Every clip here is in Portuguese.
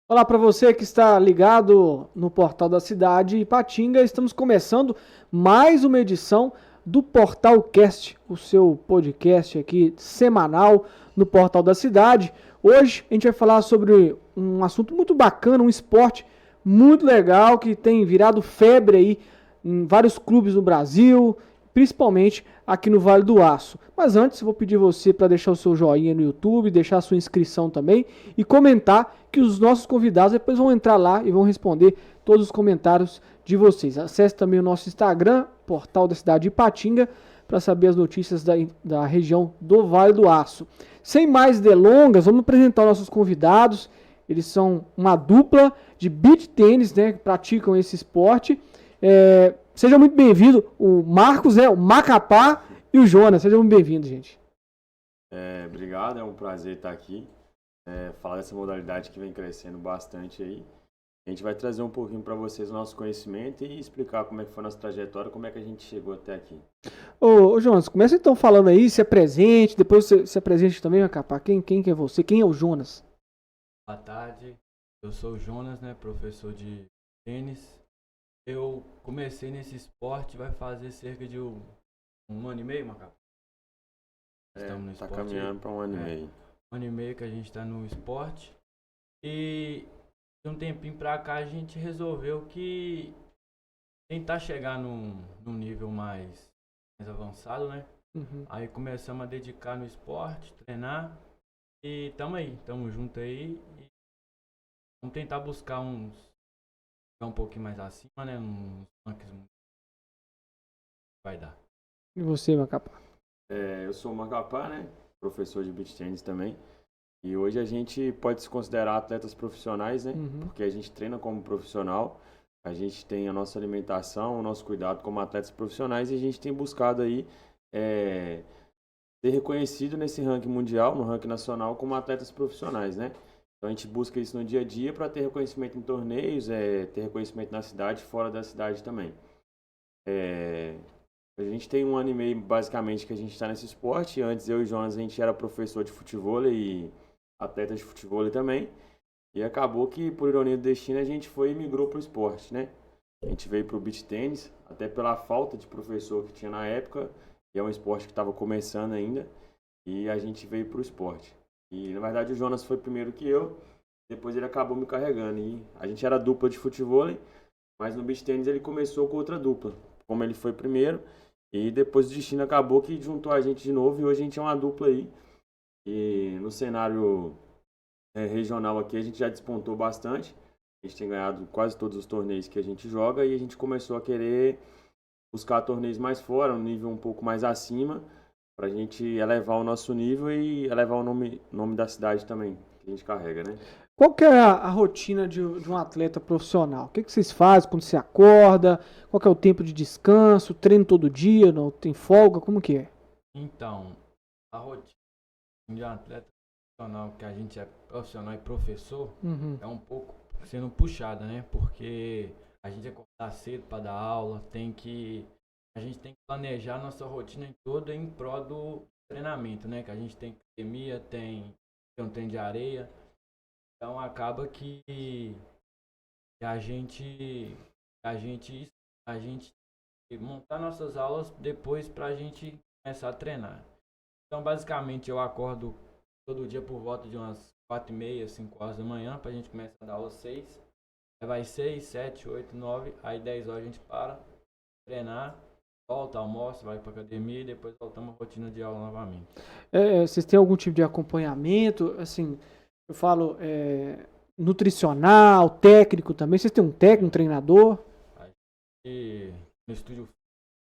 Olá para você que está ligado no Portal da Cidade Ipatinga. Estamos começando mais uma edição do Portal Cast, o seu podcast aqui semanal no Portal da Cidade. Hoje a gente vai falar sobre um assunto muito bacana, um esporte muito legal que tem virado febre aí em vários clubes no Brasil, principalmente aqui no Vale do Aço. Mas antes, eu vou pedir você para deixar o seu joinha no YouTube, deixar a sua inscrição também e comentar que os nossos convidados depois vão entrar lá e vão responder todos os comentários de vocês. Acesse também o nosso Instagram, Portal da Cidade de Ipatinga, para saber as notícias da região do Vale do Aço. Sem mais delongas, vamos apresentar nossos convidados. Eles são uma dupla de beach tênis, né, que praticam esse esporte. Seja muito bem-vindo, o Marcos, o Macapá e o Jonas. Sejam muito bem-vindos, gente. Obrigado, é um prazer estar aqui. Falar dessa modalidade que vem crescendo bastante aí. A gente vai trazer um pouquinho para vocês o nosso conhecimento e explicar como é que foi a nossa trajetória, como é que a gente chegou até aqui. Ô Jonas, começa então falando aí, se apresente, depois se apresente também, Macapá. Quem que é você? Quem é o Jonas? Boa tarde, eu sou o Jonas, professor de tênis. Eu comecei nesse esporte, vai fazer cerca de um ano e meio, Macapá. Estamos no esporte. Tá caminhando para um ano e meio. Um ano e meio que a gente está no esporte. E de um tempinho pra cá a gente resolveu que tentar chegar num nível mais avançado, né? Uhum. Aí começamos a dedicar no esporte, treinar. E tamo junto aí. E vamos tentar buscar um pouquinho mais acima, né? Uns ranks vai dar. E você, Macapá? Eu sou o Macapá, professor de beach tennis também. E hoje a gente pode se considerar atletas profissionais, Uhum. Porque a gente treina como profissional, a gente tem a nossa alimentação, o nosso cuidado como atletas profissionais e a gente tem buscado aí ser reconhecido nesse ranking mundial, no ranking nacional, como atletas profissionais, Então a gente busca isso no dia a dia para ter reconhecimento em torneios, ter reconhecimento na cidade, fora da cidade também. A gente tem um ano e meio, basicamente, que a gente está nesse esporte. Antes, eu e o Jonas, a gente era professor de futevôlei e atleta de futevôlei também. E acabou que, por ironia do destino, a gente foi e migrou para o esporte, A gente veio para o beach tênis, até pela falta de professor que tinha na época. E é um esporte que estava começando ainda. E a gente veio para o esporte. E, na verdade, o Jonas foi primeiro que eu. Depois ele acabou me carregando. E a gente era dupla de futevôlei, mas no beach tênis ele começou com outra dupla. Como ele foi primeiro. E depois o destino acabou que juntou a gente de novo e hoje a gente é uma dupla aí. E no cenário regional aqui a gente já despontou bastante. A gente tem ganhado quase todos os torneios que a gente joga e a gente começou a querer buscar torneios mais fora, um nível um pouco mais acima, para a gente elevar o nosso nível e elevar o nome da cidade também, que a gente carrega, Qual que é a rotina de um atleta profissional? O que vocês fazem quando você acorda? Qual que é o tempo de descanso? Treino todo dia? Não tem folga? Como que é? Então, a rotina de um atleta profissional, que a gente é profissional e professor, Uhum. é um pouco sendo puxada, Porque a gente acorda cedo para dar aula, a gente tem que planejar nossa rotina toda em prol do treinamento, Que a gente tem academia, tem um treino de areia. Então acaba que a gente montar nossas aulas depois para a gente começar a treinar. Então basicamente eu acordo todo dia por volta de umas 4h30, 5 horas da manhã para a gente começar a dar aula 6. Aí vai 6, 7, 8, 9, aí 10 horas a gente para, treinar, volta, almoça, vai para academia e depois voltamos à rotina de aula novamente. Vocês têm algum tipo de acompanhamento? Assim, eu falo nutricional, técnico também. Vocês têm um técnico, um treinador? E no estúdio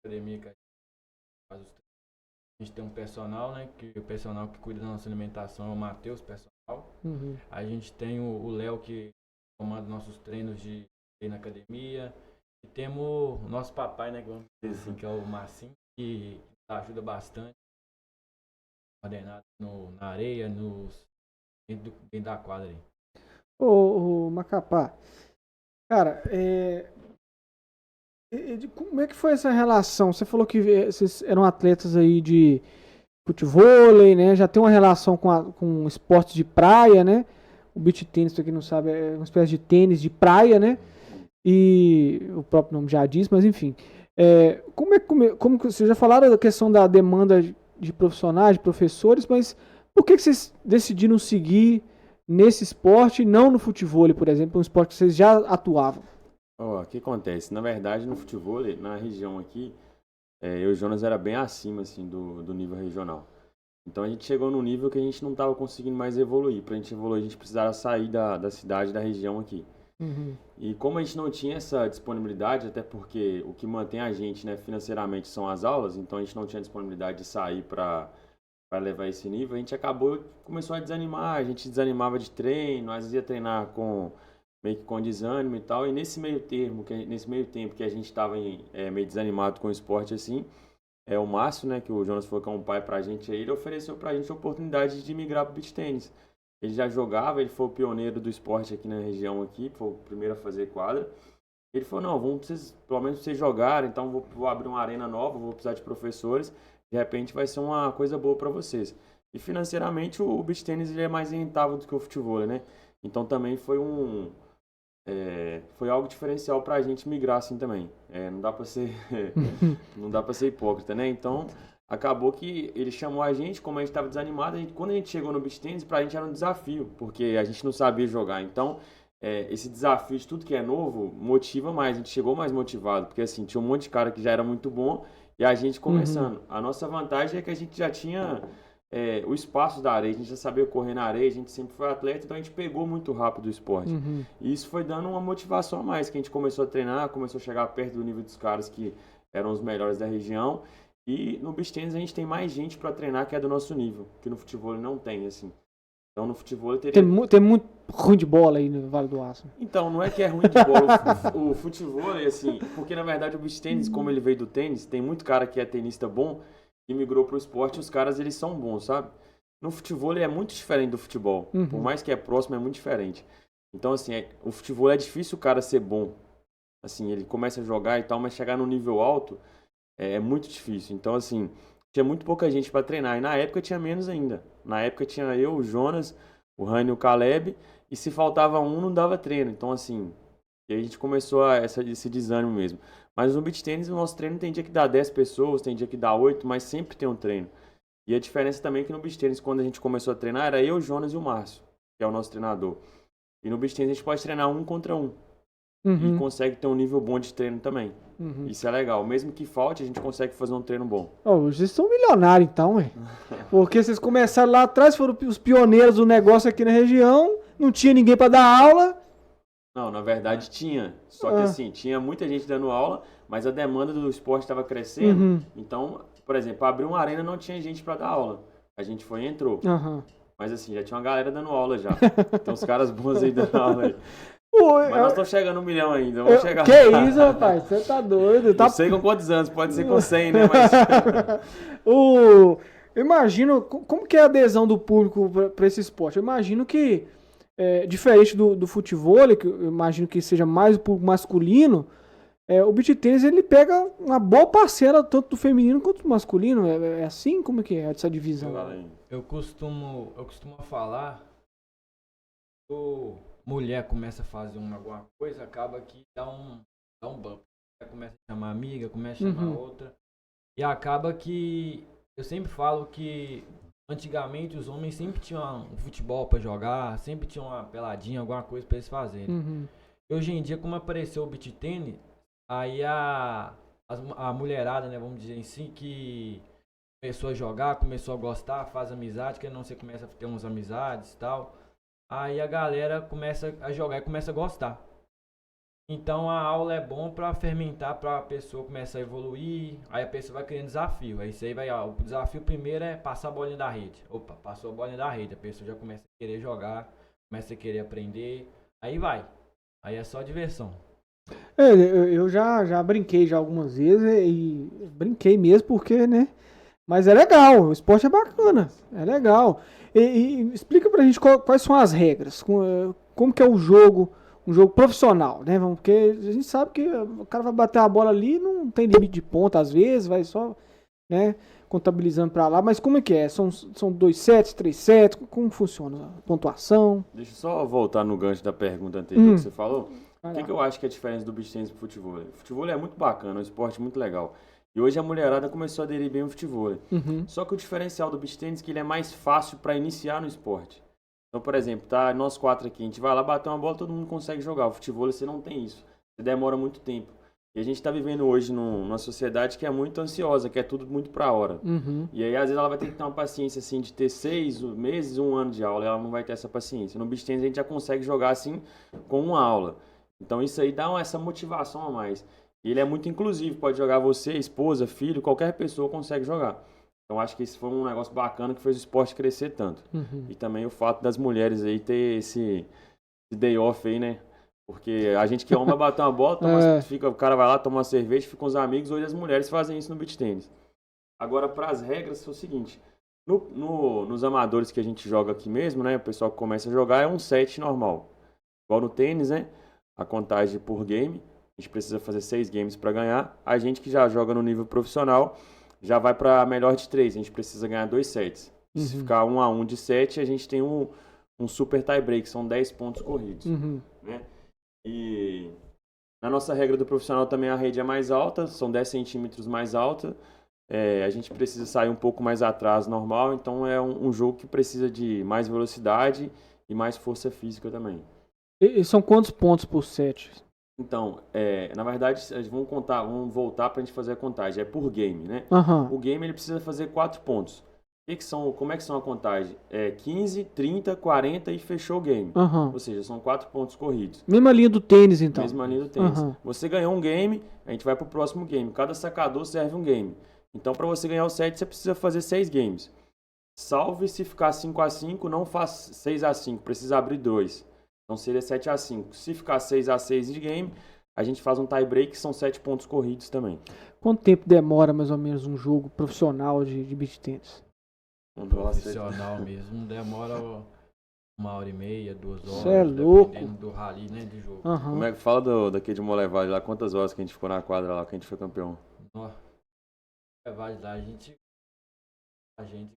academia que a gente faz os treinos, a gente tem um personal, que o personal que cuida da nossa alimentação é o Matheus, personal. Uhum. A gente tem o Léo que comanda nossos treinos de treino na academia. E temos o nosso papai, vamos dizer assim, que é o Marcinho, que ajuda bastante. Coordenado na areia, dentro da quadra aí. Ô Macapá, cara, como é que foi essa relação? Você falou que vocês eram atletas aí de futevôlei, Já tem uma relação com esportes de praia, O beach tênis, pra quem não sabe, é uma espécie de tênis de praia, né? E o próprio nome já diz, mas enfim. Como que vocês já falaram da questão da demanda de profissionais, de professores, mas por que vocês decidiram seguir nesse esporte e não no futevôlei, por exemplo, um esporte que vocês já atuavam? O que acontece? Na verdade, no futevôlei, na região aqui, eu e o Jonas era bem acima assim, do nível regional. Então a gente chegou num nível que a gente não estava conseguindo mais evoluir. Para a gente evoluir, a gente precisava sair da cidade, da região aqui. Uhum. E como a gente não tinha essa disponibilidade, até porque o que mantém a gente, né, financeiramente são as aulas, então a gente não tinha disponibilidade de sair para levar esse nível, a gente começou a desanimar, a gente desanimava de treino, às vezes ia treinar meio que com desânimo e tal, e nesse meio tempo que a gente estava meio desanimado com o esporte assim, o Márcio, né, que o Jonas falou que é um pai pra gente aí, ele ofereceu pra gente a oportunidade de migrar pro beach tênis. Ele já jogava, ele foi o pioneiro do esporte aqui na região aqui, foi o primeiro a fazer quadra. Ele falou, não, pelo menos vocês jogarem, então vou abrir uma arena nova, vou precisar de professores, de repente vai ser uma coisa boa para vocês. E financeiramente o beach tênis ele é mais rentável do que o futevôlei, né? Então também foi algo diferencial para a gente migrar assim também. Não dá para ser não dá para ser hipócrita, né? Então acabou que ele chamou a gente, como a gente estava desanimado, quando a gente chegou no beach tênis, pra gente era um desafio, porque a gente não sabia jogar. Então, esse desafio de tudo que é novo motiva mais, a gente chegou mais motivado, porque assim, tinha um monte de cara que já era muito bom e a gente começando. A nossa vantagem é que a gente já tinha o espaço da areia, a gente já sabia correr na areia, a gente sempre foi atleta, então a gente pegou muito rápido o esporte. E isso foi dando uma motivação a mais, que a gente começou a treinar, começou a chegar perto do nível dos caras que eram os melhores da região. E no beach tênis a gente tem mais gente para treinar que é do nosso nível, que no futevôlei não tem, assim. Então no futevôlei teria... Tem muito ruim de bola aí no Vale do Aço. Então, não é que é ruim de bola o futevôlei, assim, porque na verdade o beach tênis, como ele veio do tênis, tem muito cara que é tenista bom e migrou pro esporte e os caras, eles são bons, sabe? No futevôlei é muito diferente do futebol, por mais que é próximo, é muito diferente. Então, assim, o futevôlei é difícil o cara ser bom. Assim, ele começa a jogar e tal, mas chegar no nível alto... É muito difícil. Então, assim, tinha muito pouca gente para treinar. E na época tinha menos ainda. Na época tinha eu, o Jonas, o Rani e o Caleb. E se faltava um, não dava treino. Então, assim, e aí a gente começou esse desânimo mesmo. Mas no beach tênis, o nosso treino tem dia que dá 10 pessoas, tem dia que dá 8, mas sempre tem um treino. E a diferença também é que no beach tênis, quando a gente começou a treinar, era eu, o Jonas e o Márcio, que é o nosso treinador. E no beach tênis a gente pode treinar 1 contra 1. E consegue ter um nível bom de treino também. Isso é legal. Mesmo que falte, a gente consegue fazer um treino bom. Vocês são milionários então, ué. Porque vocês começaram lá atrás, foram os pioneiros do negócio aqui na região, não tinha ninguém para dar aula. Não, na verdade tinha. Só que assim, tinha muita gente dando aula, mas a demanda do esporte estava crescendo. Então, por exemplo, para abrir uma arena não tinha gente para dar aula. A gente foi e entrou. Mas assim, já tinha uma galera dando aula já. Tem uns caras bons aí dando aula aí. Mas nós estamos chegando a 1 milhão ainda. Vamos chegar. Que isso, rapaz? Você tá doido? Não sei com quantos anos, pode ser com 100, né? Mas... Eu imagino, como que é a adesão do público para esse esporte? Eu imagino que, diferente do futevôlei, que eu imagino que seja mais o público masculino, o beach tênis ele pega uma boa parcela tanto do feminino quanto do masculino. É assim? Como é que é essa divisão? Eu costumo falar mulher começa a fazer alguma coisa, acaba que dá um bump. Começa a chamar amiga, começa a chamar outra. E acaba que eu sempre falo que antigamente os homens sempre tinham um futebol para jogar, sempre tinham uma peladinha, alguma coisa para eles fazerem. Hoje em dia, como apareceu o beach tênis, aí a mulherada, né, vamos dizer assim, que começou a jogar, começou a gostar, faz amizade, que não você começa a ter umas amizades e tal. Aí a galera começa a jogar e começa a gostar. Então a aula é bom para fermentar, para a pessoa começar a evoluir. Aí a pessoa vai criando desafio. Aí isso aí o desafio primeiro é passar a bolinha da rede. Opa, passou a bolinha da rede. A pessoa já começa a querer jogar, começa a querer aprender. Aí vai. Aí é só diversão. Eu já brinquei já algumas vezes e brinquei mesmo porque, né? Mas é legal, o esporte é bacana, é legal. E explica pra gente quais são as regras, como que é um jogo profissional, né? Porque a gente sabe que o cara vai bater a bola ali, não tem limite de ponta às vezes, vai só, né? contabilizando pra lá, mas como é que é? São 2 sets, 3 sets? Como funciona a pontuação? Deixa eu só voltar no gancho da pergunta anterior que você falou. Vai O que, lá. que eu acho que é a diferença do beach tennis pro futebol? O futebol é muito bacana, é um esporte muito legal. E hoje a mulherada começou a aderir bem ao futebol. Uhum. Só que o diferencial do beach tennis é que ele é mais fácil para iniciar no esporte. Então, por exemplo, tá nós 4 aqui, a gente vai lá bater uma bola, todo mundo consegue jogar. O futebol você não tem isso. Você demora muito tempo. E a gente está vivendo hoje numa sociedade que é muito ansiosa, que é tudo muito para a hora. Uhum. E aí, às vezes, ela vai ter que ter uma paciência, assim, de ter 6 meses, 1 ano de aula, e ela não vai ter essa paciência. No beach tennis, a gente já consegue jogar, assim, com uma aula. Então, isso aí dá essa motivação a mais. E ele é muito inclusivo, pode jogar você, esposa, filho, qualquer pessoa consegue jogar. Então, acho que esse foi um negócio bacana que fez o esporte crescer tanto. Uhum. E também o fato das mulheres aí ter esse day off aí, né? Porque a gente que é homem vai bater uma bola, o cara vai lá, toma uma cerveja, fica com os amigos. Hoje as mulheres fazem isso no beach tennis. Agora, para as regras, é o seguinte. Nos amadores que a gente joga aqui mesmo, né? O pessoal que começa a jogar é um set normal. Igual no tênis, né? A contagem por game. A gente precisa fazer 6 games para ganhar. A gente que já joga no nível profissional já vai para melhor de 3. A gente precisa ganhar 2 sets. Uhum. Se ficar 1-1 de 7, a gente tem um super tie break. São 10 pontos corridos. Uhum. Né? E na nossa regra do profissional também a rede é mais alta. São 10 centímetros mais alta. A gente precisa sair um pouco mais atrás normal. Então é um jogo que precisa de mais velocidade e mais força física também. E são quantos pontos por set? Então, na verdade, vamos voltar para a gente fazer a contagem. É por game, né? Uhum. O game ele precisa fazer 4 pontos. Como é que são a contagem? 15, 30, 40 e fechou o game. Uhum. Ou seja, são 4 pontos corridos. Mesma linha do tênis, então. Mesma linha do tênis. Uhum. Você ganhou um game, a gente vai para o próximo game. Cada sacador serve um game. Então, para você ganhar o set, você precisa fazer 6 games. Salve se ficar 5-5, não faz 6-5, precisa abrir 2. Então seria 7-5. Se ficar 6-6 de game, a gente faz um tie break, que são 7 pontos corridos também. Quanto tempo demora mais ou menos um jogo profissional de beach tennis? Profissional mesmo, demora 1h30, 2 horas. Isso é louco. Dependendo do rally, né, de jogo. Uhum. Como é que fala daquele de Molevade lá? Quantas horas que a gente ficou na quadra lá, que a gente foi campeão? Nossa, lá a gente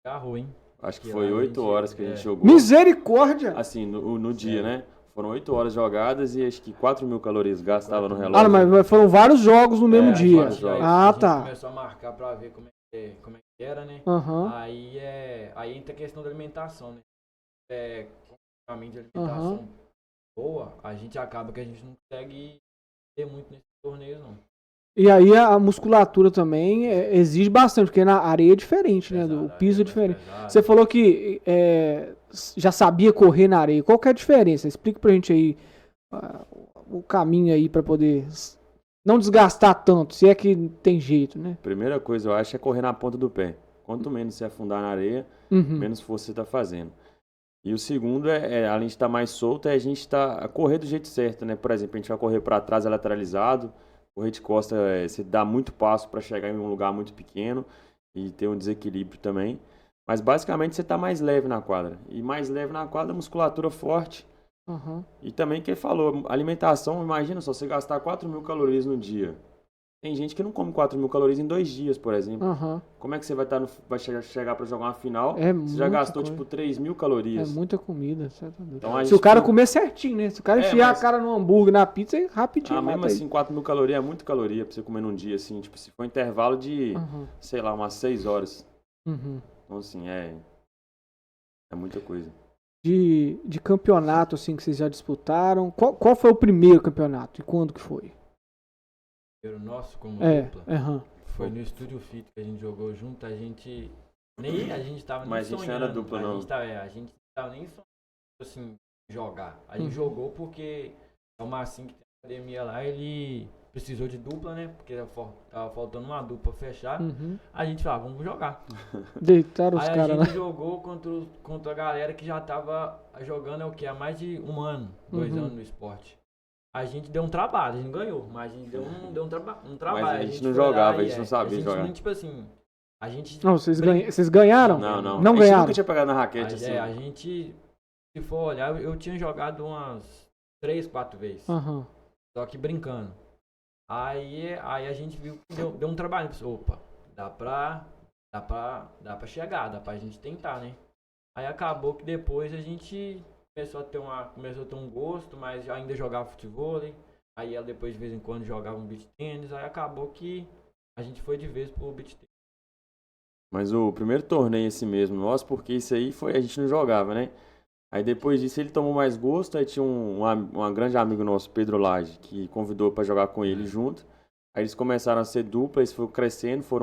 agarrou, hein? Acho que Que foi lá a 8 gente- horas que a gente jogou. Misericórdia! Assim, no dia, né? Foram 8 horas jogadas e acho que 4.000 calorias gastavam no Ah, relógio. mas foram vários jogos no mesmo dia. vários jogos. Ah, A gente tá. começou a marcar pra ver como é que era, né? Aham. Aí entra a questão da alimentação, né? Com a mente de alimentação boa, a gente acaba que a gente não consegue ter muito nesses torneios, não. E aí a musculatura também exige bastante, porque na areia é diferente, né? O piso é diferente. Você falou que já sabia correr na areia. Qual que é a diferença? Explica pra gente aí o caminho aí pra poder não desgastar tanto, se é que tem jeito, né? Primeira coisa, eu acho, é correr na ponta do pé. Quanto menos você afundar na areia, Uhum. menos força você tá fazendo. E o segundo além de estar mais solto, a gente correr do jeito certo, né? Por exemplo, a gente vai correr para trás, lateralizado. Correr de costa, você dá muito passo para chegar em um lugar muito pequeno e ter um desequilíbrio também. Mas basicamente você está mais leve na quadra. E mais leve na quadra, musculatura forte. Uhum. E também que ele falou, alimentação, imagina só, você gastar 4.000 calorias no dia. Tem gente que não come 4.000 calorias em 2 dias, por exemplo. Uhum. Como é que você vai chegar para jogar uma final? É Você já muita gastou coisa. tipo 3.000 É calorias. muita comida, certamente. Então, a Se gente o cara tem- comer certinho, né? Se o cara enfiar mas- a cara no hambúrguer, na pizza, rapidinho. Mesmo mata assim, 4.000 calorias é muito caloria pra você comer num dia, assim. Tipo, se for intervalo de, Uhum. sei lá, umas 6 horas. Uhum. Então, assim, é muita coisa. De campeonato, assim, que vocês já disputaram. Qual foi o primeiro campeonato e quando que foi? O nosso como dupla. Aham. Foi no Estúdio Fit que a gente jogou junto, nem a gente tava nem Mas a gente não era sonhando, dupla, a não. A gente tava nem sonhando, assim, jogar. A gente jogou porque o Marcinho que tem academia lá, ele precisou de dupla, né? Porque tava faltando uma dupla pra fechar. Uhum. A gente falou, vamos jogar. Deitaram os Aí a caras lá. gente jogou contra a galera que já tava jogando há mais de 1 ano, 2 anos no esporte. A gente deu um trabalho, a gente não ganhou, mas a gente deu um trabalho. Mas a gente não foi lá jogava, a e, gente não sabia a gente jogar. Não, tipo assim, a gente... Não, vocês ganharam? Não. Não A gente ganharam. nunca tinha pegado na raquete, assim. A gente, se for olhar, eu tinha jogado umas 3, 4 vezes, Aham. só que brincando. Aí a gente viu que deu um trabalho. Opa, dá pra dá pra chegar, dá pra gente tentar, né? Aí acabou que depois a gente começou a ter um gosto, mas ainda jogava futebol, né? Aí ela depois de vez em quando jogava um beach tênis, aí acabou que a gente foi de vez pro beach tênis. Mas o primeiro torneio esse mesmo nosso, porque isso aí foi, a gente não jogava, né? Aí depois disso ele tomou mais gosto, aí tinha um grande amigo nosso, Pedro Lage, que convidou para jogar com ele junto. Aí eles começaram a ser dupla, eles foram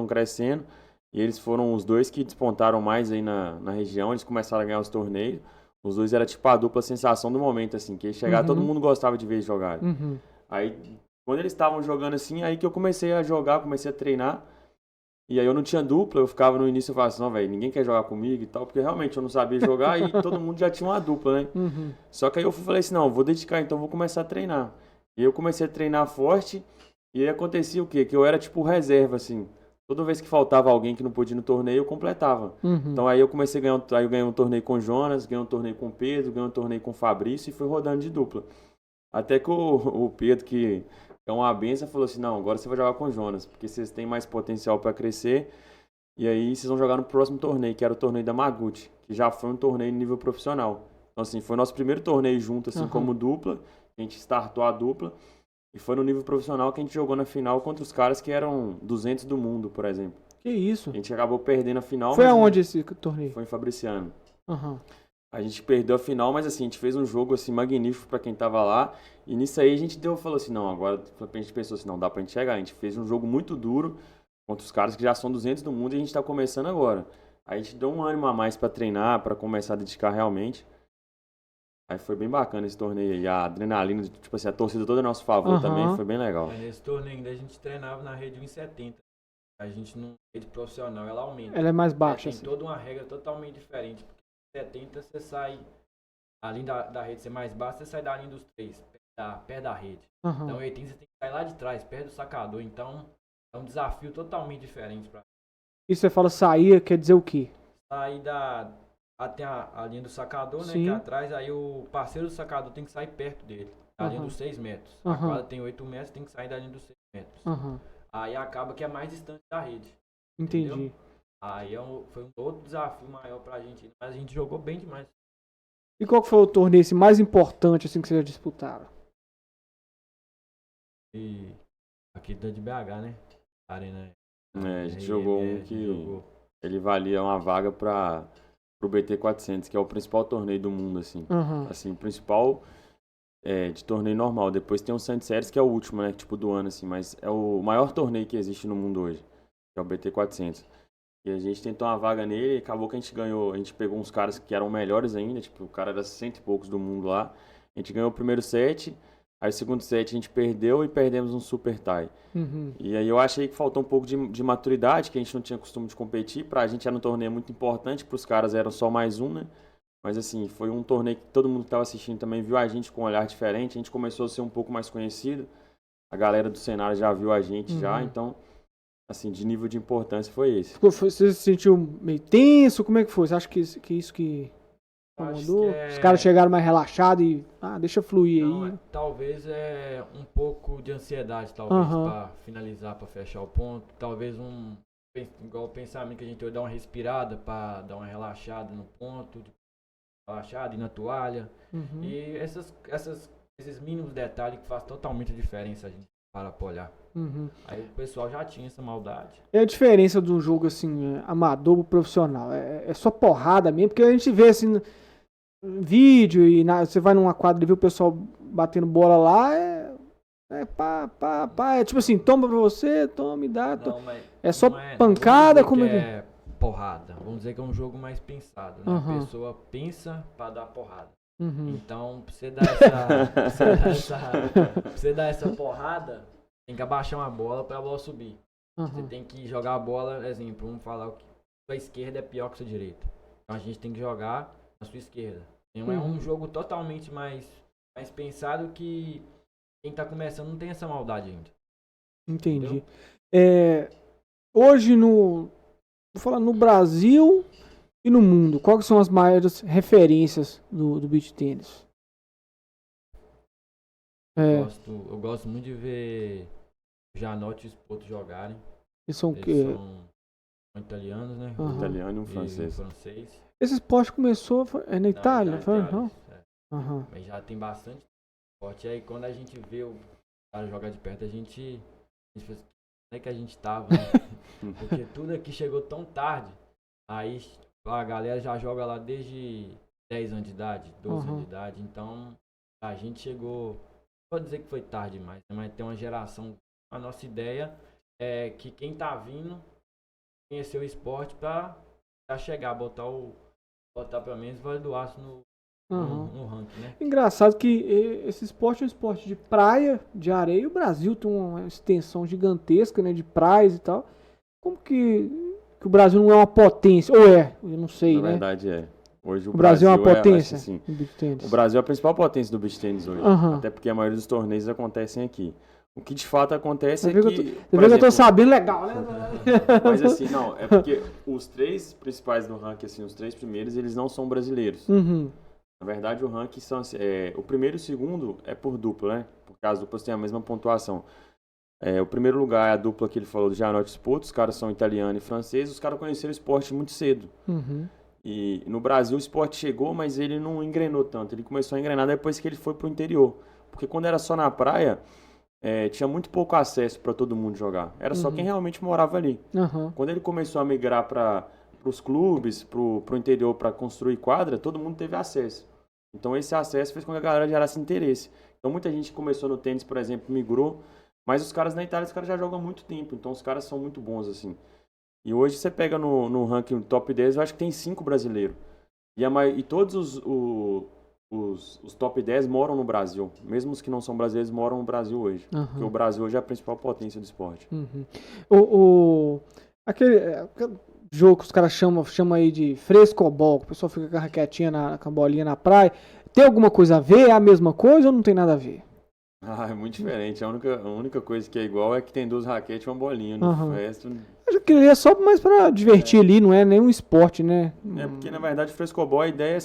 crescendo, e eles foram os dois que despontaram mais aí na região, eles começaram a ganhar os torneios. Os dois era tipo a dupla sensação do momento, assim, que chegar, todo mundo gostava de ver eles jogarem. Aí, quando eles estavam jogando assim, aí que eu comecei a jogar, comecei a treinar. E aí eu não tinha dupla, eu ficava no início e falava assim, não, velho, ninguém quer jogar comigo e tal, porque realmente eu não sabia jogar e todo mundo já tinha uma dupla, né? Só que aí eu falei assim, não, vou dedicar, então vou começar a treinar. E eu comecei a treinar forte, e aí acontecia o quê? Que eu era tipo reserva, assim. Toda vez que faltava alguém que não podia ir no torneio, eu completava. Então aí eu comecei a ganhar, aí eu ganhei um torneio com o Jonas, ganhei um torneio com o Pedro, ganhei um torneio com o Fabrício e fui rodando de dupla. Até que o Pedro, que é uma benção, falou assim, não, agora você vai jogar com o Jonas, porque vocês têm mais potencial para crescer. E aí vocês vão jogar no próximo torneio, que era o torneio da Maguti, que já foi um torneio nível profissional. Então, assim, foi nosso primeiro torneio junto, assim, como dupla. A gente startou a dupla. E foi no nível profissional que a gente jogou na final contra os caras que eram 200 do mundo, por exemplo. Que isso? A gente acabou perdendo a final. Foi aonde esse torneio? Foi em Fabriciano. Aham. A gente perdeu a final, mas assim, a gente fez um jogo assim magnífico pra quem tava lá. E nisso aí a gente falou assim, não, agora a gente pensou assim, não, dá pra gente chegar. A gente fez um jogo muito duro contra os caras que já são 200 do mundo e a gente tá começando agora. Aí a gente deu um ânimo a mais pra treinar, pra começar a dedicar realmente. Aí foi bem bacana esse torneio aí. A adrenalina, tipo assim, a torcida toda a nosso favor também foi bem legal. Mas nesse torneio ainda a gente treinava na rede 1,70. A gente não rede profissional, ela aumenta. Ela é mais baixa, tem assim. toda uma regra totalmente diferente. Porque 70 você sai, além da rede ser mais baixa, você sai da linha dos três, perto da rede. Então 80 você tem que sair lá de trás, perto do sacador. Então é um desafio totalmente diferente. E você fala sair, quer dizer o quê? Sair até a linha do sacador, né? Sim. Que é atrás, aí o parceiro do sacador tem que sair perto dele, da linha dos 6 metros. A quadra tem 8 metros, tem que sair da linha dos 6 metros. Aí acaba que é mais distante da rede. Entendi. Entendeu? Aí foi um outro desafio maior pra gente, mas a gente jogou bem demais. E qual que foi o torneio assim, mais importante assim, que vocês já disputaram? E aqui da de BH, né? Arena. A gente jogou um que ele valia uma vaga pro BT 400, que é o principal torneio do mundo, assim. Assim, o principal de torneio normal. Depois tem o Saint Series, que é o último, né? Tipo, do ano, assim. Mas é o maior torneio que existe no mundo hoje, que é o BT 400. E a gente tentou uma vaga nele e acabou que a gente ganhou. A gente pegou uns caras que eram melhores ainda, tipo, o cara era 100 e poucos do mundo lá. A gente ganhou o primeiro set, aí o segundo set a gente perdeu e perdemos um super tie. E aí eu achei que faltou um pouco de maturidade, que a gente não tinha costume de competir. Pra gente era um torneio muito importante, pros caras era só mais um, né? Mas assim, foi um torneio que todo mundo que estava assistindo também viu a gente com um olhar diferente. A gente começou a ser um pouco mais conhecido. A galera do cenário já viu a gente já, então, assim, de nível de importância foi esse. Você se sentiu meio tenso? Como é que foi? Você acha que isso que incomodou? Os caras chegaram mais relaxados e, deixa fluir Não, aí. talvez um pouco de ansiedade, talvez, pra finalizar, pra fechar o ponto. Talvez igual o pensamento que a gente teve, dar uma respirada pra dar uma relaxada no ponto, relaxada e na toalha. E esses mínimos detalhes que fazem totalmente a diferença a gente para olhar. Aí o pessoal já tinha essa maldade. É a diferença de um jogo assim, amador pro profissional. É só porrada mesmo, porque a gente vê assim no vídeo e você vai numa quadra e vê o pessoal batendo bola lá, é tipo assim, toma pra você, toma e dá. É só pancada, como é porrada. Vamos dizer que é um jogo mais pensado, né? A pessoa pensa pra dar porrada. Então, pra você dar essa porrada, tem que abaixar uma bola pra bola subir. Você tem que jogar a bola, exemplo, vamos falar que sua esquerda é pior que sua direita. Então a gente tem que jogar na sua esquerda. Então, é um jogo totalmente mais pensado que quem tá começando não tem essa maldade ainda. Entendi. Hoje vou falar no Brasil e no mundo, quais são as maiores referências do beach tênis? Eu gosto muito de ver o Janote e o Spoto jogarem. Eles são italianos, né? Aham. Italiano e um E francês. francês. Esse esporte começou na Itália, já foi? Itália, Não? é. Aham. Mas já tem bastante esporte. Aí quando a gente vê o cara jogar de perto, a gente pensa, onde é que a gente tava, né? Porque tudo aqui chegou tão tarde. Aí a galera já joga lá desde 10 anos de idade, 12 anos de idade. Então a gente chegou. Não vou dizer que foi tarde demais, né? Mas tem uma geração. A nossa ideia é que quem tá vindo conhecer o esporte pra chegar, botar pelo menos Vale do Aço no ranking, né? Engraçado que esse esporte é um esporte de praia, de areia. O Brasil tem uma extensão gigantesca, né, de praias e tal. Como que o Brasil não é uma potência? Ou é? Eu não sei, Na né? verdade é. Hoje O Brasil é uma potência acho que, assim, no beach tennis. o Brasil é a principal potência do beach tennis hoje. Aham. Até porque a maioria dos torneios acontecem aqui. O que de fato acontece Você é vê que. Você vê por que eu tô exemplo, sabendo legal, né? Mas assim, não, é porque os 3 principais do ranking, assim, os 3 primeiros, eles não são brasileiros. Uhum. Na verdade, o ranking são, o primeiro e o segundo é por dupla, né? Porque as duplas têm a mesma pontuação. O primeiro lugar é a dupla que ele falou do Gianotti Spoto, os caras são italiano e francês, os caras conheceram o esporte muito cedo. Uhum. E no Brasil o esporte chegou, mas ele não engrenou tanto. Ele começou a engrenar depois que ele foi pro interior. Porque quando era só na praia, tinha muito pouco acesso para todo mundo jogar. Era só quem realmente morava ali. Uhum. Quando ele começou a migrar para os clubes, pro interior, para construir quadra, todo mundo teve acesso. Então esse acesso fez com que a galera gerasse interesse. Então muita gente começou no tênis, por exemplo, migrou, mas os caras na Itália, os caras já jogam há muito tempo, então os caras são muito bons assim. E hoje você pega no ranking top 10, eu acho que tem 5 brasileiros. E todos os top 10 moram no Brasil. Mesmo os que não são brasileiros moram no Brasil hoje. Porque o Brasil hoje é a principal potência do esporte. Uhum. Aquele jogo que os caras chamam aí de frescobol, que o pessoal fica com a raquetinha com a bolinha na praia. Tem alguma coisa a ver? É a mesma coisa ou não tem nada a ver? É muito diferente. A única coisa que é igual é que tem 2 raquetes e uma bolinha. No resto... Eu queria só mais pra divertir ali, não é nenhum esporte, né? Porque na verdade o frescobol, a ideia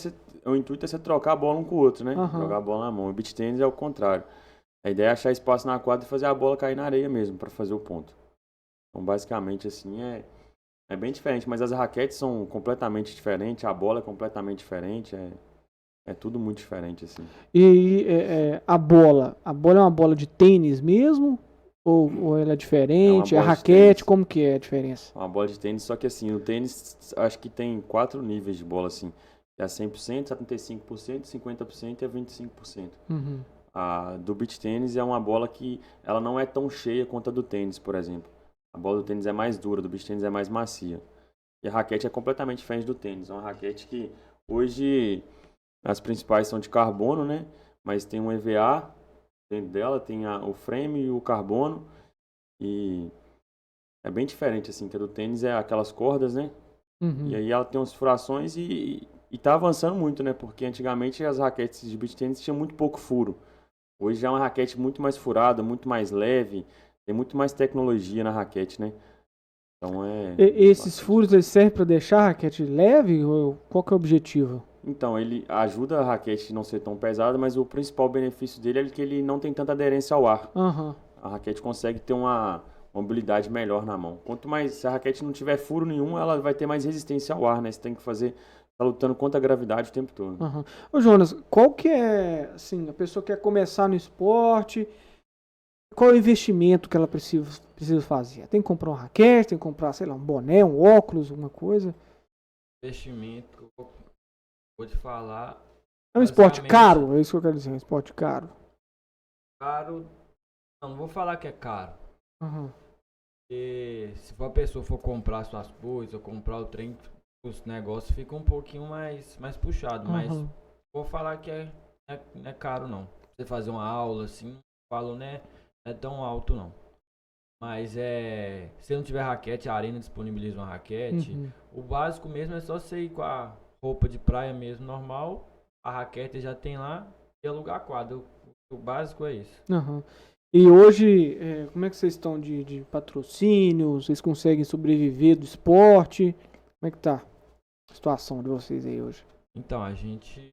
o intuito é você trocar a bola um com o outro, né? Jogar a bola na mão. O beach tennis é o contrário. A ideia é achar espaço na quadra e fazer a bola cair na areia mesmo, para fazer o ponto. Então basicamente assim é bem diferente, mas as raquetes são completamente diferentes, a bola é completamente diferente, é tudo muito diferente assim. E a bola é uma bola de tênis mesmo? Ou ela é diferente? É A uma bola de raquete, tênis. como que é a diferença? Uma bola de tênis, só que assim, o tênis acho que tem 4 níveis de bola assim. É a 100%, 75%, 50% e a 25%. Uhum. A do beach tênis é uma bola que ela não é tão cheia quanto a do tênis, por exemplo. A bola do tênis é mais dura, do beach tênis é mais macia. E a raquete é completamente diferente do tênis. É uma raquete que hoje as principais são de carbono, né? Mas tem um EVA dentro dela, tem o frame e o carbono. E é bem diferente, assim, que a do tênis é aquelas cordas, né? Uhum. E aí ela tem umas furações e tá avançando muito, né? Porque antigamente as raquetes de beach tênis tinham muito pouco furo. Hoje já é uma raquete muito mais furada, muito mais leve, tem muito mais tecnologia na raquete, né? Então Esses furos eles servem para deixar a raquete leve? Ou qual que é o objetivo? Então, ele ajuda a raquete a não ser tão pesada, mas o principal benefício dele é que ele não tem tanta aderência ao ar. Uhum. A raquete consegue ter uma mobilidade melhor na mão. Quanto mais, se a raquete não tiver furo nenhum, ela vai ter mais resistência ao ar, né? Você tem que tá lutando contra a gravidade o tempo todo. Uhum. Ô Jonas, qual que é, assim, a pessoa quer começar no esporte, qual é o investimento que ela precisa fazer? Tem que comprar uma raquete, tem que comprar, sei lá, um boné, um óculos, alguma coisa? Investimento, que eu vou te falar. É um esporte caro? É isso que eu quero dizer, é um esporte caro. Caro, não vou falar que é caro. Uhum. Porque se a pessoa for comprar suas coisas ou comprar o trem, os negócios ficam um pouquinho mais puxado. Mas vou falar que não é caro não. Você fazer uma aula assim, falo, né? Não é tão alto não. Mas se não tiver raquete, a Arena disponibiliza uma raquete. Uhum. O básico mesmo é só você ir com a roupa de praia mesmo, normal. A raquete já tem lá e alugar a quadra. O básico é isso. Uhum. E hoje, como é que vocês estão de patrocínio? Vocês conseguem sobreviver do esporte? Como é que tá a situação de vocês aí hoje? Então, a gente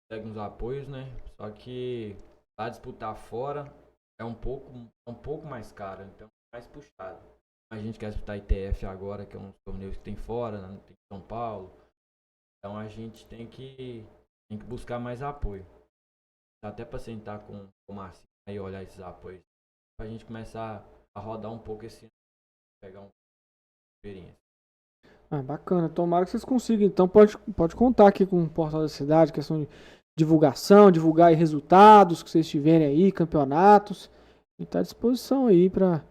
consegue uns apoios, né? Só que para disputar fora é um pouco mais caro, então é mais puxado. A gente quer disputar ITF agora, que é um torneio que tem fora, né? Tem em São Paulo. Então a gente tem que buscar mais apoio. Até para sentar com o Marcinho e olhar esses apoios. Pra gente começar a rodar um pouco esse ano, pegar uma experiência. Bacana, tomara que vocês consigam. Então pode contar aqui com o Portal da Cidade, questão de divulgação, divulgar aí resultados que vocês tiverem aí, campeonatos. A gente tá à disposição aí para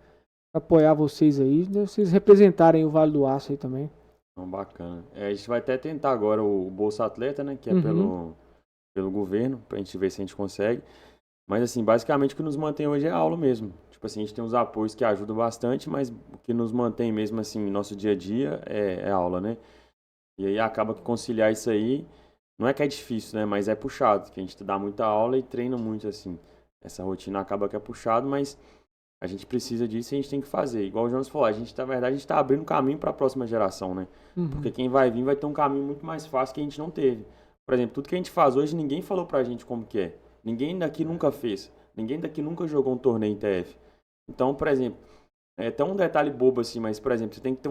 apoiar vocês aí, vocês representarem o Vale do Aço aí também. Então, bacana. A gente vai até tentar agora o Bolsa Atleta, né? Que é pelo governo, pra gente ver se a gente consegue. Mas, assim, basicamente o que nos mantém hoje é a aula mesmo. Tipo assim, a gente tem uns apoios que ajudam bastante, mas o que nos mantém mesmo, assim, no nosso dia a dia é a aula, né? E aí acaba que conciliar isso aí, não é que é difícil, né? Mas é puxado, que a gente dá muita aula e treina muito, assim. Essa rotina acaba que é puxado, mas a gente precisa disso e a gente tem que fazer. Igual o Jonas falou, na verdade, a gente tá abrindo caminho para a próxima geração, né? Porque quem vai vir vai ter um caminho muito mais fácil que a gente não teve. Por exemplo, tudo que a gente faz hoje, ninguém falou pra gente como que é. Ninguém daqui nunca fez. Ninguém daqui nunca jogou um torneio em TF. Então, por exemplo, é até um detalhe bobo assim, mas, por exemplo, você tem que ter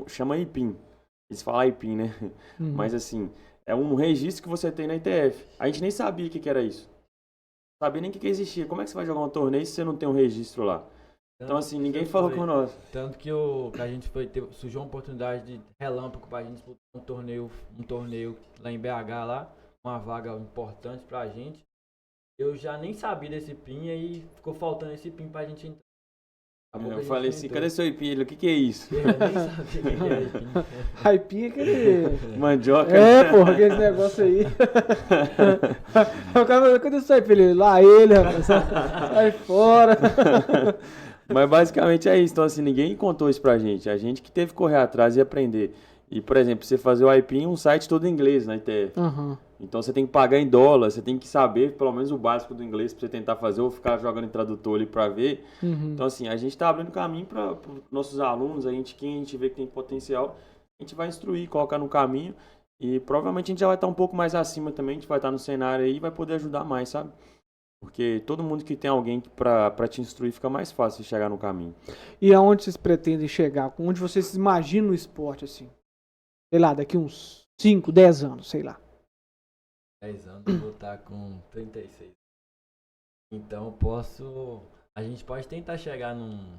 chama IPIN. Eles falam IPIN, né? Mas, assim, é um registro que você tem na ITF. A gente nem sabia o que era isso. Não sabia nem o que existia. Como é que você vai jogar um torneio se você não tem um registro lá? Então, assim, ninguém falou com nós. Tanto que a gente surgiu uma oportunidade de relâmpago pra gente disputar um torneio lá em BH, lá, uma vaga importante pra gente. Eu já nem sabia desse PIN e aí ficou faltando esse PIN pra gente entrar. Eu falei assim, cadê seu IPIN? Ele, o que é isso? Eu nem sabia o que era IPIN. IPIN é aquele... Mandioca. Porra, aquele negócio aí. O cara falou, cadê seu IPIN? Ele, lá ele, rapaz, sai fora. Mas basicamente é isso. Então, assim, ninguém contou isso pra gente. A gente que teve que correr atrás e aprender. E, por exemplo, você fazer o IPIN, um site todo em inglês na ITF. Então, você tem que pagar em dólar, você tem que saber pelo menos o básico do inglês pra você tentar fazer ou ficar jogando em tradutor ali pra ver. Então, assim, a gente tá abrindo caminho para nossos alunos, quem a gente vê que tem potencial, a gente vai instruir, colocar no caminho. E provavelmente a gente já vai estar um pouco mais acima também, a gente vai estar no cenário aí e vai poder ajudar mais, sabe? Porque todo mundo que tem alguém pra te instruir fica mais fácil de chegar no caminho. E aonde vocês pretendem chegar? Onde vocês imaginam o esporte, assim? Sei lá, daqui uns 5, 10 anos, sei lá. 10 anos eu vou estar com 36. Então a gente pode tentar chegar num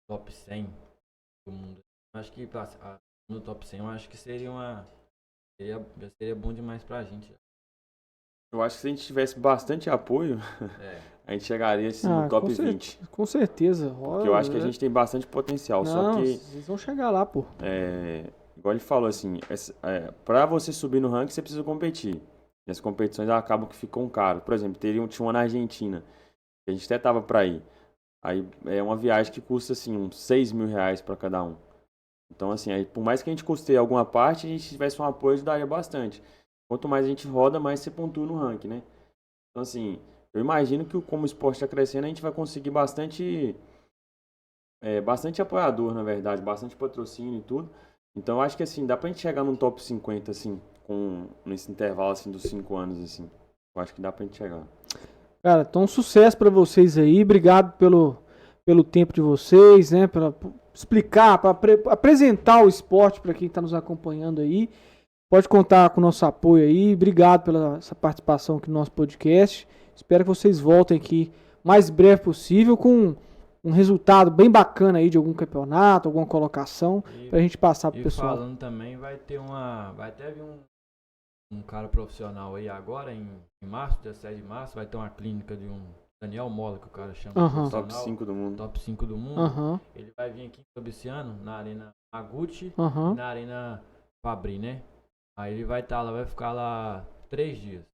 top 100 do mundo. Acho que no top 100 eu acho que seria bom demais pra gente. Eu acho que se a gente tivesse bastante apoio, a gente chegaria assim, no top 20. Com certeza. Porque eu acho que a gente tem bastante potencial. Não, só que vocês vão chegar lá, pô. Igual ele falou assim, pra você subir no ranking, você precisa competir. E as competições acabam que ficam caro. Por exemplo, tinha uma na Argentina, que a gente até tava pra ir. Aí é uma viagem que custa assim, uns 6 mil reais pra cada um. Então, assim, aí, por mais que a gente custeie alguma parte, a gente tivesse um apoio, ajudaria bastante. Quanto mais a gente roda, mais você pontua no ranking, né? Então, assim, eu imagino que como o esporte está crescendo, a gente vai conseguir bastante apoiador, na verdade, bastante patrocínio e tudo. Então, eu acho que, assim, dá pra gente chegar num top 50, assim, nesse intervalo, assim, dos 5 anos, assim. Eu acho que dá pra gente chegar. Cara, então sucesso pra vocês aí. Obrigado pelo tempo de vocês, né? Pra explicar, pra apresentar o esporte pra quem tá nos acompanhando aí. Pode contar com o nosso apoio aí. Obrigado pela essa participação aqui no nosso podcast. Espero que vocês voltem aqui o mais breve possível com um resultado bem bacana aí de algum campeonato, alguma colocação, pra gente passar pro pessoal. Falando também, vai até vir um cara profissional aí agora, em março, dia 7 de março, vai ter uma clínica de um Daniel Mola, que o cara chama. Top 5 do mundo. Top 5 do mundo. Ele vai vir aqui em Fabriciano, na Arena Maguchi e na Arena Fabri, né? Aí ele vai estar lá, vai ficar lá 3 dias.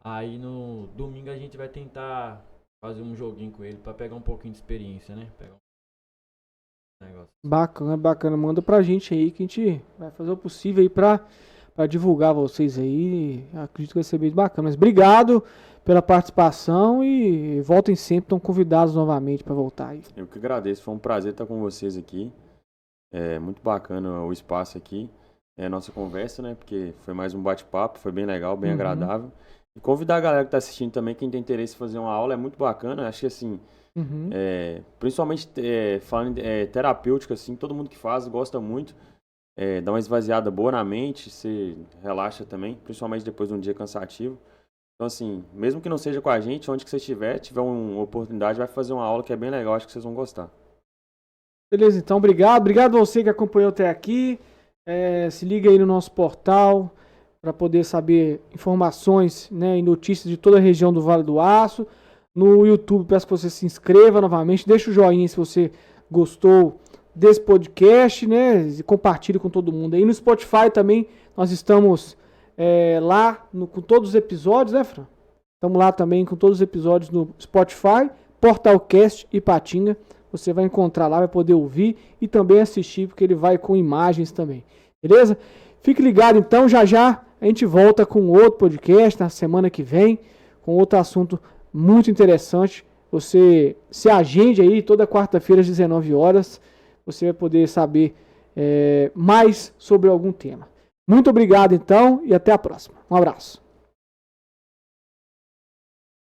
Aí no domingo a gente vai tentar fazer um joguinho com ele pra pegar um pouquinho de experiência, né? Pegar um negócio. Bacana. Manda pra gente aí que a gente vai fazer o possível aí pra divulgar vocês aí. Acredito que vai ser bem bacana. Mas obrigado pela participação e voltem sempre, estão convidados novamente pra voltar aí. Eu que agradeço, foi um prazer estar com vocês aqui. É muito bacana o espaço aqui. É a nossa conversa, né? Porque foi mais um bate-papo, foi bem legal, bem agradável. E convidar a galera que está assistindo também, quem tem interesse em fazer uma aula, é muito bacana. Acho que assim, principalmente falando terapêutica, assim, todo mundo que faz gosta muito. Dá uma esvaziada boa na mente, você relaxa também, principalmente depois de um dia cansativo. Então assim, mesmo que não seja com a gente, onde que você tiver uma oportunidade, vai fazer uma aula que é bem legal, acho que vocês vão gostar. Beleza, então obrigado. Obrigado a você que acompanhou até aqui. Se liga aí no nosso portal para poder saber informações, né, e notícias de toda a região do Vale do Aço. No YouTube, peço que você se inscreva novamente, deixa o joinha se você gostou desse podcast, né, e compartilhe com todo mundo. Aí no Spotify também, nós estamos lá com todos os episódios, né, Fran? Estamos lá também com todos os episódios no Spotify, Portalcast Ipatinga. Você vai encontrar lá, vai poder ouvir e também assistir, porque ele vai com imagens também. Beleza? Fique ligado então, já a gente volta com outro podcast na semana que vem, com outro assunto muito interessante. Você se agende aí toda quarta-feira às 19 horas. Você vai poder saber mais sobre algum tema. Muito obrigado então e até a próxima. Um abraço.